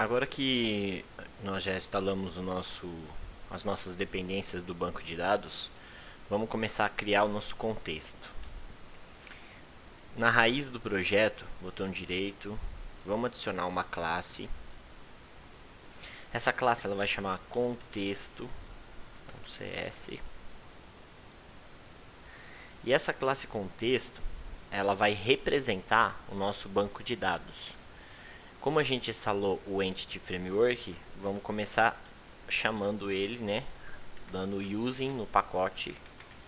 Agora que nós já instalamos as nossas dependências do banco de dados, vamos começar a criar o nosso contexto. Na raiz do projeto, botão direito, vamos adicionar uma classe. Essa classe ela vai chamar contexto.cs. E essa classe contexto, ela vai representar o nosso banco de dados. Como a gente instalou o Entity Framework, vamos começar chamando ele, né, dando using no pacote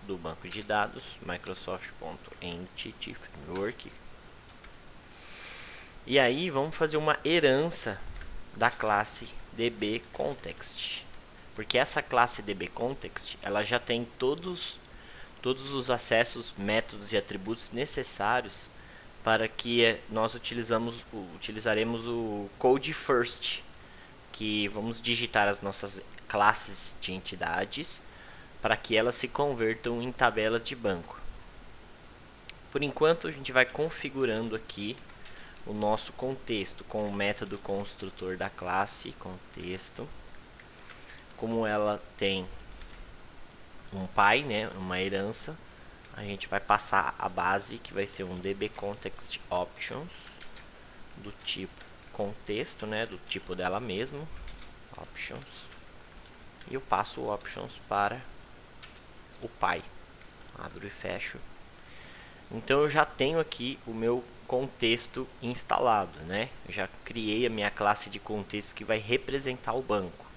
do banco de dados, Microsoft.Entity Framework. E aí vamos fazer uma herança da classe DBContext, porque essa classe DBContext ela já tem todos os acessos, métodos e atributos necessários para que nós utilizaremos o code first, que vamos digitar as nossas classes de entidades para que elas se convertam em tabelas de banco. Por enquanto a gente vai configurando aqui o nosso contexto com o método construtor da classe contexto. Como ela tem um pai, né, uma herança, a gente vai passar a base, que vai ser um dbContextOptions do tipo contexto, né, do tipo dela mesmo, options, e eu passo o options para o pai. Abro e fecho. Então eu já tenho aqui o meu contexto instalado, né? Eu já criei a minha classe de contexto que vai representar o banco.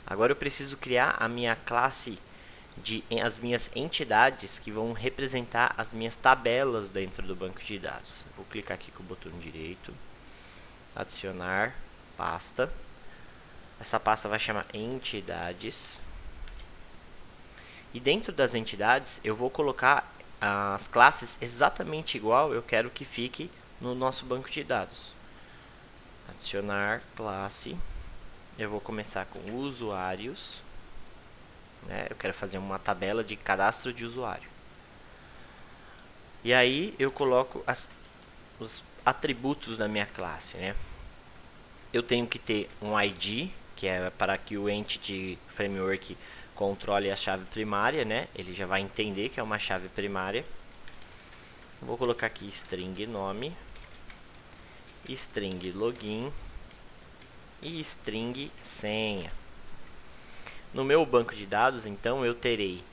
Agora eu preciso criar a minha classe as minhas entidades que vão representar as minhas tabelas dentro do banco de dados. Vou clicar aqui com o botão direito, adicionar pasta. Essa pasta vai chamar entidades. E dentro das entidades eu vou colocar as classes exatamente igual eu quero que fique no nosso banco de dados. Adicionar classe. Eu vou começar com usuários. Eu quero fazer uma tabela de cadastro de usuário. E aí eu coloco os atributos da minha classe, né? Eu tenho que ter um ID, que é para que o Entity Framework controle a chave primária, né? Ele já vai entender que é uma chave primária. Vou colocar aqui string nome, string login e string senha. No meu banco de dados, então, eu terei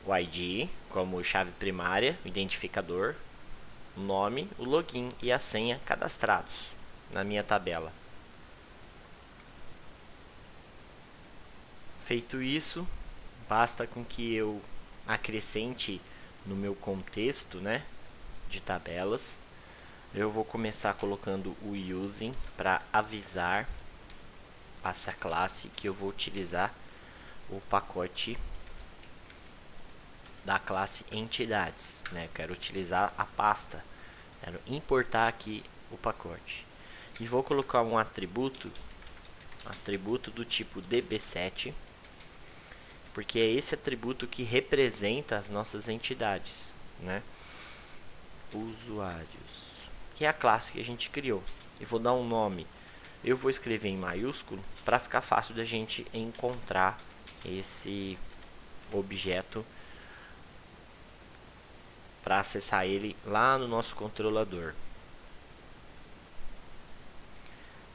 o ID como chave primária, o identificador, o nome, o login e a senha cadastrados na minha tabela. Feito isso, basta com que eu acrescente no meu contexto, né, de tabelas. Eu vou começar colocando o using para avisar essa classe que eu vou utilizar o pacote da classe entidades, né? Eu quero utilizar a pasta, quero importar aqui o pacote e vou colocar um atributo do tipo db7, porque é esse atributo que representa as nossas entidades, né? Usuários, que é a classe que a gente criou, e vou dar um nome. Eu vou escrever em maiúsculo para ficar fácil da gente encontrar esse objeto para acessar ele lá no nosso controlador.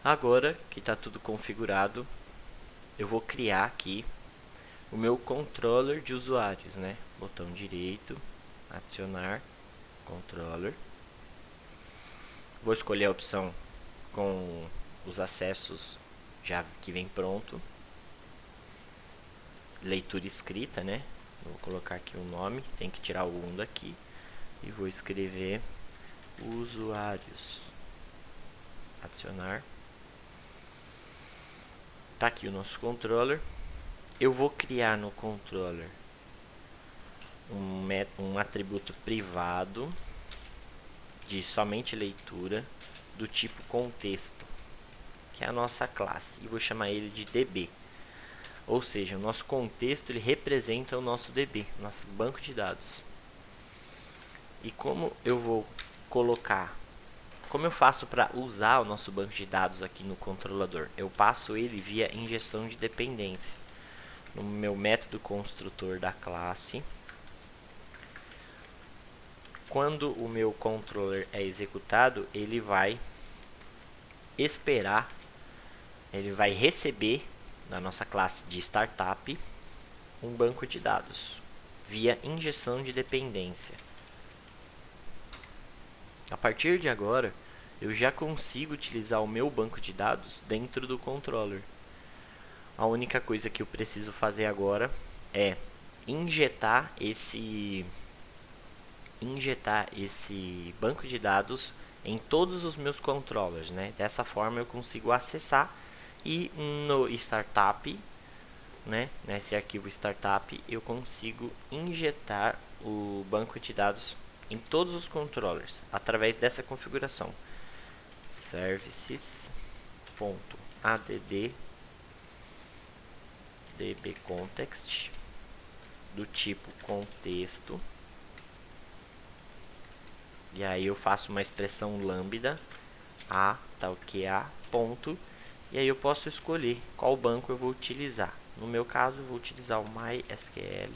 Agora que está tudo configurado, eu vou criar aqui o meu controller de usuários, né? Botão direito, adicionar controller. Vou escolher a opção com os acessos já que vem pronto. Leitura escrita, né? Vou colocar aqui o nome, tem que tirar o 1 daqui. E vou escrever usuários. Adicionar. Tá aqui o nosso controller. Eu vou criar no controller um atributo privado de somente leitura do tipo contexto, que é a nossa classe, e vou chamar ele de DB. Ou seja, o nosso contexto ele representa o nosso DB, nosso banco de dados. E como eu vou colocar como eu faço para usar o nosso banco de dados aqui no controlador? Eu passo ele via injeção de dependência. No meu método construtor da classe, quando o meu controller é executado, ele vai esperar, ele vai receber da nossa classe de startup um banco de dados via injeção de dependência. A partir de agora, eu já consigo utilizar o meu banco de dados dentro do controller. A única coisa que eu preciso fazer agora é injetar esse banco de dados em todos os meus controllers, né? Dessa forma eu consigo acessar e no startup, né, nesse arquivo startup, eu consigo injetar o banco de dados em todos os controllers através dessa configuração: services.add dbcontext do tipo contexto, e aí eu faço uma expressão lambda a tal que a ponto, e aí eu posso escolher qual banco eu vou utilizar. No meu caso eu vou utilizar o MySQL,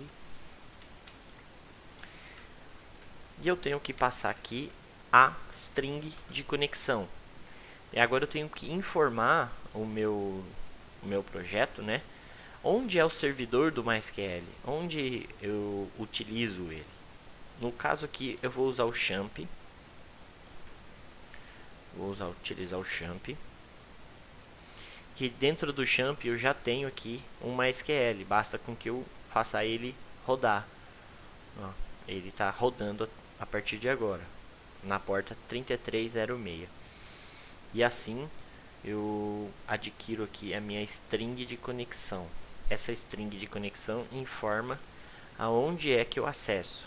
e eu tenho que passar aqui a string de conexão. E agora eu tenho que informar o meu projeto, né, onde é o servidor do MySQL, onde eu utilizo ele. No caso aqui eu vou usar o champ, utilizar o champ, que dentro do champ eu já tenho aqui um MySQL, basta com que eu faça ele rodar. Ó, ele está rodando a partir de agora, na porta 3306. E assim eu adquiro aqui a minha string de conexão. Essa string de conexão informa aonde é que eu acesso.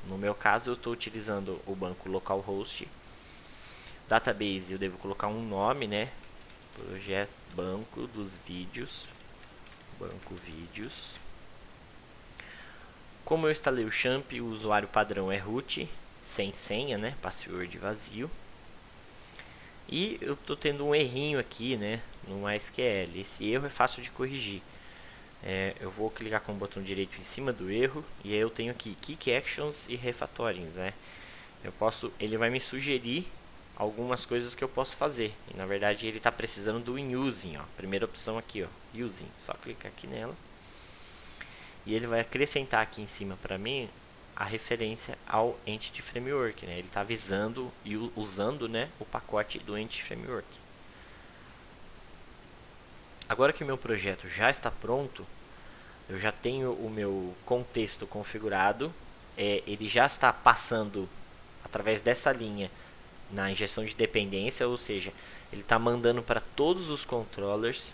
No meu caso eu estou utilizando o banco localhost. Database eu devo colocar um nome, né? Projeto banco dos vídeos, banco vídeos. Como eu instalei o champ, o usuário padrão é root, sem senha, né? Password vazio. E eu estou tendo um errinho aqui, né, no MySQL. Esse erro é fácil de corrigir. Eu vou clicar com o botão direito em cima do erro, e aí eu tenho aqui Kick Actions e Refactorings, né? Ele vai me sugerir algumas coisas que eu posso fazer. E na verdade ele está precisando do using, ó. Primeira opção aqui, ó, using. Só clicar aqui nela. E ele vai acrescentar aqui em cima para mim a referência ao Entity Framework, né? Ele está avisando e usando, né, o pacote do Entity Framework. Agora que o meu projeto já está pronto, eu já tenho o meu contexto configurado, ele já está passando através dessa linha na injeção de dependência, ou seja, ele está mandando para todos os controllers.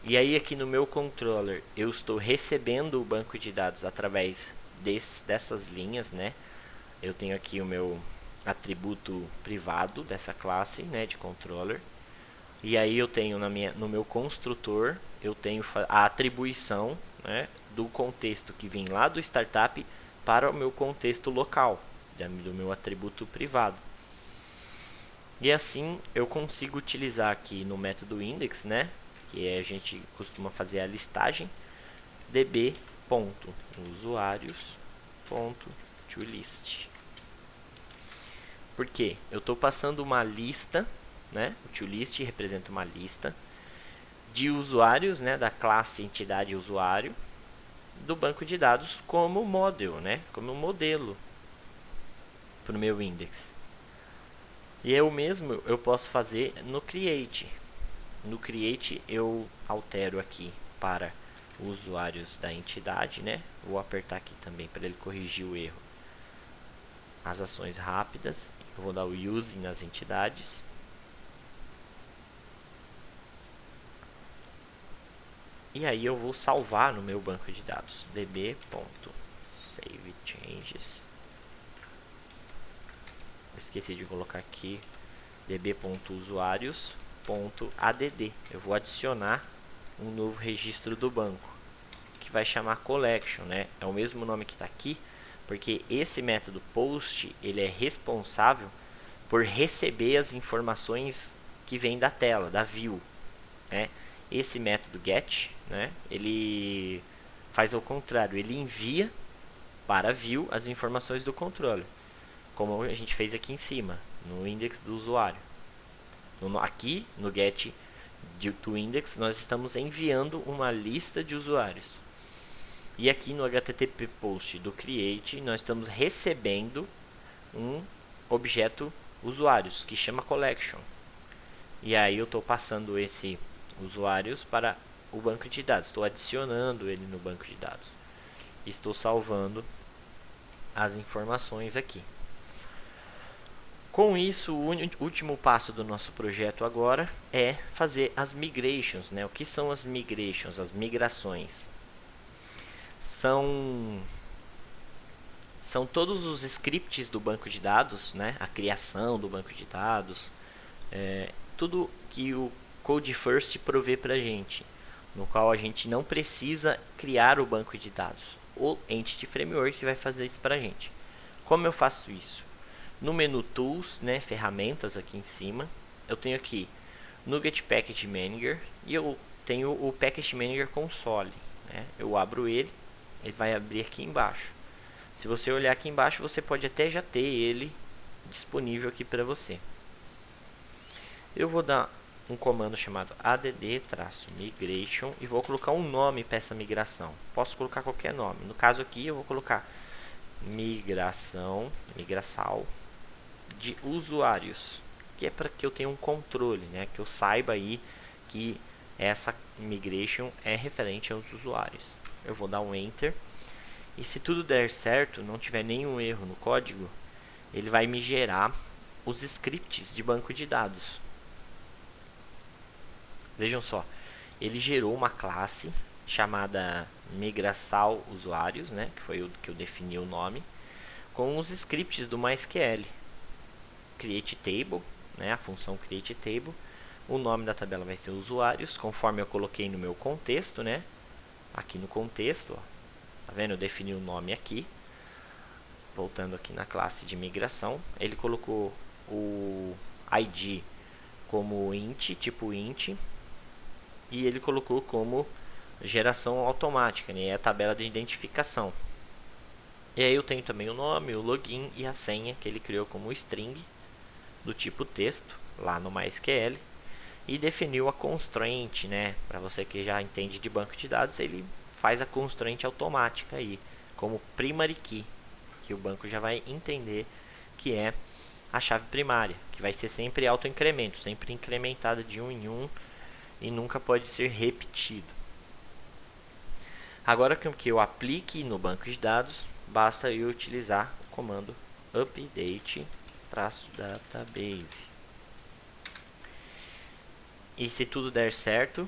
E aí aqui no meu controller eu estou recebendo o banco de dados através dessas linhas, né? Eu tenho aqui o meu atributo privado dessa classe, né, de controller. E aí eu tenho no meu construtor, eu tenho a atribuição, né, do contexto que vem lá do startup para o meu contexto local, do meu atributo privado. E assim eu consigo utilizar aqui no método index, né, que a gente costuma fazer a listagem, db.usuários.toList. Por quê? Eu estou passando uma lista, né? O toList representa uma lista de usuários, né, da classe entidade usuário do banco de dados como model, né, como modelo para o meu index. E eu mesmo eu posso fazer no create. No create eu altero aqui para usuários da entidade, né? Vou apertar aqui também para ele corrigir o erro. As ações rápidas, eu vou dar o using nas entidades. E aí eu vou salvar no meu banco de dados, db.savechanges. Esqueci de colocar aqui db.usuários.add. Eu vou adicionar um novo registro do banco, que vai chamar collection, né? É o mesmo nome que está aqui, porque esse método post ele é responsável por receber as informações que vêm da tela, da view, né? Esse método get, né, ele faz ao contrário, ele envia para a view as informações do controle, como a gente fez aqui em cima, no index do usuário. Aqui no get do index nós estamos enviando uma lista de usuários. E aqui no HTTP post do create nós estamos recebendo um objeto usuários que chama collection. E aí eu estou passando esse usuários para o banco de dados. Estou adicionando ele no banco de dados. Estou salvando as informações aqui. Com isso, o último passo do nosso projeto agora é fazer as migrations, né? O que são as migrations? As migrações são todos os scripts do banco de dados, né? A criação do banco de dados, tudo que o Code First provê para a gente, no qual a gente não precisa criar o banco de dados. O Entity Framework vai fazer isso para a gente. Como eu faço isso? No menu Tools, né, ferramentas aqui em cima, eu tenho aqui NuGet Package Manager e eu tenho o Package Manager Console, né? Eu abro ele vai abrir aqui embaixo. Se você olhar aqui embaixo, você pode até já ter ele disponível aqui para você. Eu vou dar um comando chamado add-migration e vou colocar um nome para essa migração. Posso colocar qualquer nome. No caso aqui, eu vou colocar migração de usuários, que é para que eu tenha um controle, né? Que eu saiba aí que essa migration é referente aos usuários. Eu vou dar um enter e se tudo der certo, não tiver nenhum erro no código, ele vai me gerar os scripts de banco de dados. Vejam só, ele gerou uma classe chamada migração usuários, né, que foi o que eu defini o nome, com os scripts do MySQL. Create table, né, a função create table. O nome da tabela vai ser usuários, conforme eu coloquei no meu contexto, né? Aqui no contexto, ó, tá vendo? Eu defini o nome aqui. Voltando aqui na classe de migração, ele colocou o ID como int, tipo int, e ele colocou como geração automática, né? É a tabela de identificação. E aí eu tenho também o nome, o login e a senha que ele criou como string do tipo texto lá no MySQL e definiu a constraint, né? Para você que já entende de banco de dados, ele faz a constraint automática aí como primary key, que o banco já vai entender que é a chave primária, que vai ser sempre autoincremento, sempre incrementada de 1 em 1 e nunca pode ser repetido. Agora que eu aplique no banco de dados, basta eu utilizar o comando update-database. E se tudo der certo,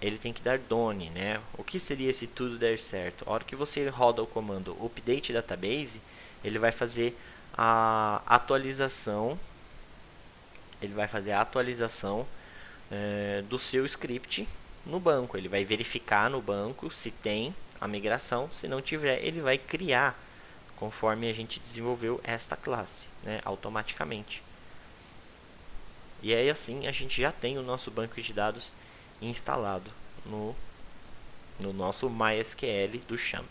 ele tem que dar done, né? O que seria se tudo der certo? A hora que você roda o comando update database, ele vai fazer a atualização. Ele vai fazer a atualização do seu script no banco. Ele vai verificar no banco se tem a migração. Se não tiver, ele vai criar conforme a gente desenvolveu esta classe, né, automaticamente. E aí assim a gente já tem o nosso banco de dados instalado no nosso MySQL do Champ.